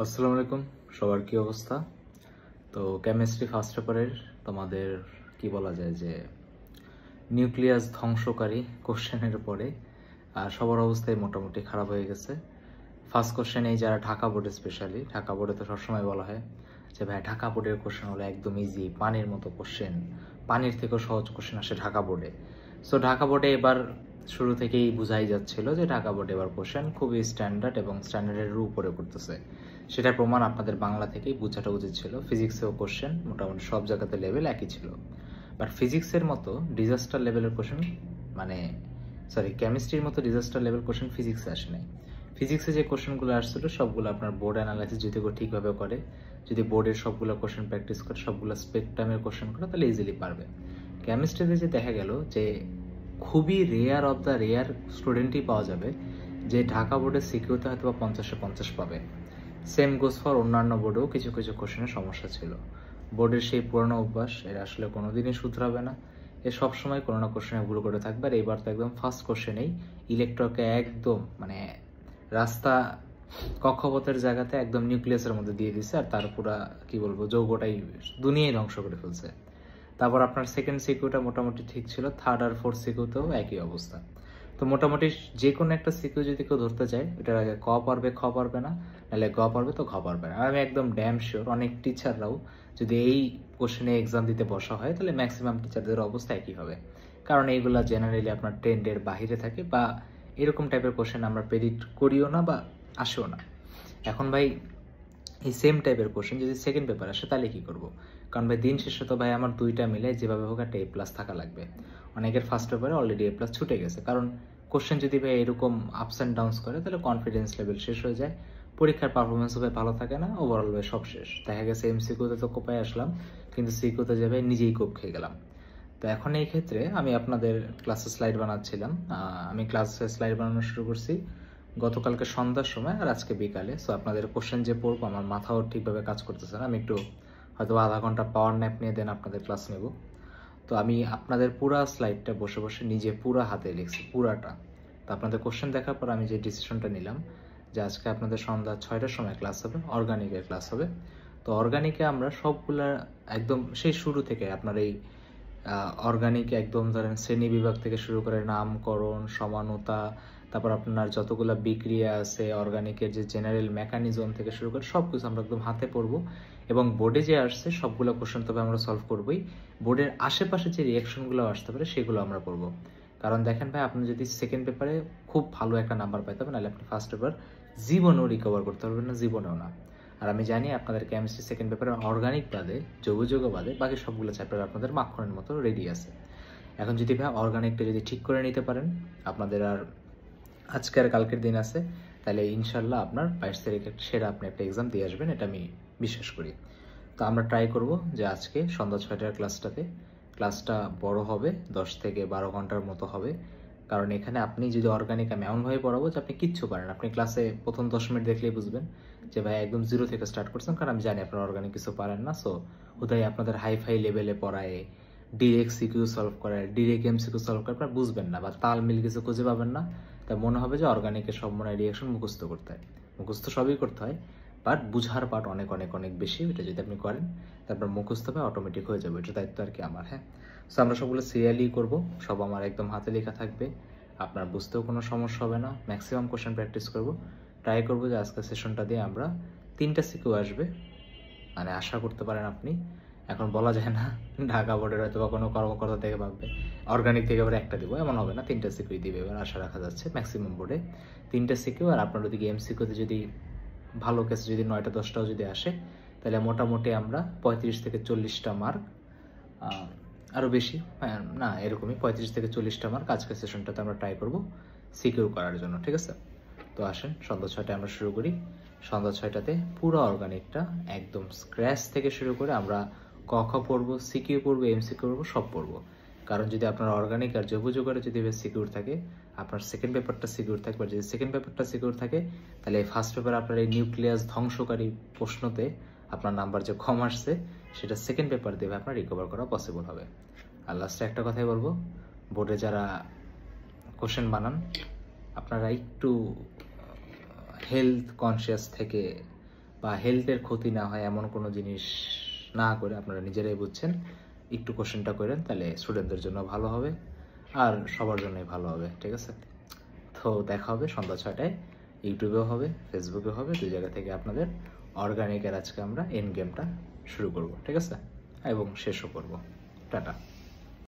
আসসালামু আলাইকুম, সবার কি অবস্থা? তো কেমিস্ট্রি ফার্স্ট পেপারের তোমাদের কি বলা যায় যে নিউক্লিয়াস ধ্বংসকারী কোশ্চেনের পরে সবার অবস্থাই মোটামুটি খারাপ হয়ে গেছে। ফার্স্ট কোশ্চেন এই যারা ঢাকা বোর্ডে, স্পেশালি ঢাকা বোর্ডে তো সবসময় বলা হয় যে ভাই ঢাকা বোর্ডের কোশ্চেন হলো একদম ইজি, পানির মতো কোশ্চেন, পানির থেকেও সহজ কোশ্চেন আসে ঢাকা বোর্ডে। সো ঢাকা বোর্ডে এবার শুরু থেকেই বোঝাই যাচ্ছিল যে ঢাকা বোর্ডে এবার কোশ্চেন খুবই স্ট্যান্ডার্ড এবং স্ট্যান্ডার্ডের উপরে করতেছে। সেটার প্রমাণ আপনাদের বাংলা থেকেই বোঝাটা উচিত ছিল। ফিজিক্সেও কোশ্চেন মোটামুটি সব জায়গাতে লেভেল একই ছিল, বাট ফিজিক্সের মতো ডিজাস্টার লেভেলের কোশ্চেন মানে কেমিস্ট্রির মতো ডিজাস্টার লেভেল কোশ্চেন ফিজিক্সে আসে নাই। ফিজিক্সে যে কোশ্চেনগুলো আসছিল সবগুলো আপনার বোর্ড অ্যানালাইসিস যদি কেউ ঠিকভাবে করে, যদি বোর্ডের সবগুলো কোশ্চেন প্র্যাকটিস করে, সবগুলো স্পেকট্রামের কোশ্চেন করে, তাহলে ইজিলি পারবে। কেমিস্ট্রিতে যে দেখা গেল যে খুবই রেয়ার অফ দ্য রেয়ার স্টুডেন্টই পাওয়া যাবে যে ঢাকা বোর্ডের সিকিউতে হয়তো বা 50-50 পাবে। সেম গোস ফর অন্যান্য বোর্ডেও কিছু কিছু কোশ্চেনের সমস্যা ছিল। বোর্ডের সেই পুরনো অভ্যাস এর আসলে কোনোদিনই শুধরাবে না। এ সবসময় কোনো না কোশ্চেনে ভুল করে থাকবে। আর এইবার তো একদম ফার্স্ট কোশ্চেনেই ইলেকট্রনকে একদম রাস্তা কক্ষপথের জায়গাতে একদম নিউক্লিয়াসের মধ্যে দিয়ে দিছে, আর তার পুরা কি বলবো যৌগটাই দুনিয়াই ধ্বংস করে ফেলছে। তারপর আপনার সেকেন্ড সিকিউটা মোটামুটি ঠিক ছিল, থার্ড আর ফোর্থ সিকিউতেও একই অবস্থা। তো মোটামুটি যে কোনো একটা সিকিউ যদি কেউ ধরতে চায়, এটার আগে ক পারবে, খ পারবে না, নাহলে গ পারবে তো ঘ পারবে না। আর আমি একদম ড্যাম শিওর অনেক টিচাররাও যদি এই কোশ্চেনে এক্সাম দিতে বসা হয় তাহলে ম্যাক্সিমাম টিচারদের অবস্থা একই হবে, কারণ এইগুলা জেনারেলি আপনার ট্রেন্ডের বাহিরে থাকে, বা এরকম টাইপের কোশ্চেন আমরা প্রেডিক্ট করিও না বা আসেও না। এখন ভাই এই সেম টাইপের কোশ্চেন যদি সেকেন্ড পেপার আসে তাহলে কি করব? কারণ ভাই দিন শেষে তো ভাই আমার দুইটা মিলে যেভাবে হোক একটা A+ থাকা লাগবে। অনেকের ফার্স্ট পেপারে অলরেডি A+ ছুটে গেছে, কারণ কোশ্চেন যদি ভাই এরকম আপস অ্যান্ড ডাউনস করে তাহলে কনফিডেন্স লেভেল শেষ হয়ে যায়, পরীক্ষার পারফরমেন্সও ভাই ভালো থাকে না, ওভারঅল ভাই সব শেষ। দেখা গেছে MCQতে তো কোপায় আসলাম, কিন্তু সিকিউতে যাবে নিজেই কোপ খেয়ে গেলাম। তো এখন এই ক্ষেত্রে আমি আপনাদের ক্লাসে স্লাইড বানাচ্ছিলাম। আমি ক্লাসে স্লাইড বানানো শুরু করছি গতকালকে সন্ধ্যার সময় আর আজকে বিকালে। সো আপনাদের কোশ্চেন যে পড়বো আমার মাথাও ঠিকভাবে কাজ করতেছে না, আমি একটু হয়তো আধা ঘন্টা পাওয়ার ন্যাপ নিয়ে দেন আপনাদের ক্লাস নেব। তো আমি আপনাদের পুরা স্লাইডটা বসে বসে নিজে পুরা হাতে লিখছি, পুরাটা। তো আপনাদের কোশ্চেন দেখার পর আমি যে ডিসিশনটা নিলাম যে আজকে আপনাদের সন্ধ্যা 6টার সময় ক্লাস হবে, অর্গানিকের ক্লাস হবে। তো অর্গানিকে আমরা সবগুলা একদম সেই শুরু থেকে আপনার এই অর্গানিক একদম ধরেন শ্রেণী বিভাগ থেকে শুরু করে নামকরণ, সমানতা, তারপর আপনার যতগুলা বিক্রিয়া আছে, অর্গানিকের যে জেনারেল মেকানিজম থেকে শুরু করে সব কিছু আমরা একদম হাতে পড়বো। এবং বোর্ডে যে আসছে সবগুলো কোশ্চেন তবে আমরা সলভ করবোই। বোর্ডের আশেপাশে যে রিয়াকশনগুলো আসতে পারে সেগুলো আমরা করবো। কারণ দেখেন ভাই, আপনি যদি সেকেন্ড পেপারে খুব ভালো একটা নাম্বার পাইতে হবে, নাহলে আপনি ফার্স্ট পেপার জীবনেও রিকভার করতে পারবেন না, জীবনেও না। আর আমি জানি আপনাদের কেমিস্ট্রি সেকেন্ড পেপারে অর্গানিক বাদে, যৌগ বাদে বাকি সবগুলো চ্যাপ্টার আপনাদের মাখনের মতো রেডি আছে। এখন যদি ভাই অর্গানিকটা যদি ঠিক করে নিতে পারেন, আপনাদের আর আজকে আর কালকের দিন আছে, তাহলে ইনশাল্লাহ আপনার 22 তারিখে সেরা আপনি একটা এক্সাম দিয়ে আসবেন, এটা আমি বিশ্বাস করি। তো আমরা ট্রাই করব যে আজকে সন্ধ্যা 6টার ক্লাসটা বড় হবে, 10 থেকে 12 ঘন্টার মতো হবে। কারণ এখানে আপনি যদি অর্গানিক আমি এমনভাবে পড়াবো যে আপনি কিচ্ছু পারেন, আপনি ক্লাসে প্রথম 10 মিনিট দেখলেই বুঝবেন যে ভাই একদম জিরো থেকে স্টার্ট করছেন, কারণ আমি জানি আপনারা অর্গানিক কিছু পারেন না। সো হুদাই আপনাদের হাই লেভেলে পড়ায়, ডিরেক্ট সিকিউ সলভ করায়, ডিরেক্ট MCQ সলভ করে আপনারা বুঝবেন না বা তাল মিল কিছু খুঁজে পাবেন না। তাই মনে হবে যে অর্গানিকের সব মনে হয় রিয়াকশন মুখস্থ করতে হয়। মুখস্থ সবই করতে হয়, বাট বুঝার পার্ট অনেক অনেক অনেক বেশি। এটা যদি আপনি করেন তারপর মুখস্থ হবে, অটোমেটিক হয়ে যাবে। এটা দায়িত্ব আর কি আমার। হ্যাঁ, সো আমরা সবগুলো সিরিয়ালি করব, সব আমার একদম হাতে লেখা থাকবে, আপনার বুঝতেও কোনো সমস্যা হবে না। ম্যাক্সিমাম কোশ্চেন প্র্যাকটিস করব, ট্রাই করবো যে আজকের সেশনটা দিয়ে আমরা 3টা সিকিউ আসবে, মানে আশা করতে পারেন আপনি। এখন বলা যায় না, ঢাকা বোর্ডের হয়তো বা কোনো কর্মকর্তা থেকে ভাববে অর্গানিক থেকে এবার একটা দিব, এমন হবে না, 3টা সিকিউ দিবে এবার আশা রাখা যাচ্ছে ম্যাক্সিমাম বোর্ডে 3টা সিকিউ। আর আপনার ওদিকে MCQতে যদি ভালো কেসে যদি 9টা 10টাও যদি আসে, তাহলে মোটামুটি আমরা 35 থেকে 40টা মার্ক, আরও বেশি, হ্যাঁ না এরকমই 35 থেকে 40টা মার্ক আজকের সেশনটাতে আমরা ট্রাই করব সিকিউ করার জন্য, ঠিক আছে? তো আসেন সন্ধ্যা 6টায় আমরা শুরু করি। সন্ধ্যা 6টাতে পুরো অর্গানিকটা একদম স্ক্র্যাচ থেকে শুরু করে আমরা ক খ পড়বো, সিকিউ পড়বো, MCQ পড়বো, সব পড়বো। কারণ যদি আপনার অর্গানিক আর জৈব যৌগের যদি সিকিউর থাকে, আপনার সেকেন্ড পেপারটা সিকিউর থাকবে। আর যদি সেকেন্ড পেপারটা সিকিউর থাকে, তাহলে এই ফার্স্ট পেপার আপনার এই নিউক্লিয়াস ধ্বংসকারী প্রশ্নতে আপনার নাম্বার যে কম আসছে সেটা সেকেন্ড পেপার দেবে আপনার রিকভার করা পসিবল হবে। আর লাস্টে একটা কথাই বলবো, বোর্ডে যারা কোশ্চেন বানান আপনারা একটু হেলথ কনসিয়াস থেকে বা হেলথের ক্ষতি না হয় এমন কোনো জিনিস না করে আপনারা নিজেরাই বুঝছেন একটু কোশ্চেনটা করেন, তাহলে স্টুডেন্টদের জন্য ভালো হবে আর সবার জন্যই ভালো হবে। ঠিক আছে, তো দেখা হবে সন্ধ্যা 6টায়। ইউটিউবেও হবে, ফেসবুকেও হবে, 2 জায়গা থেকে আপনাদের অর্গানিকের আজকে আমরা এন্ড গেমটা শুরু করব। ঠিক আছে, এবং শেষও করব। টাটা।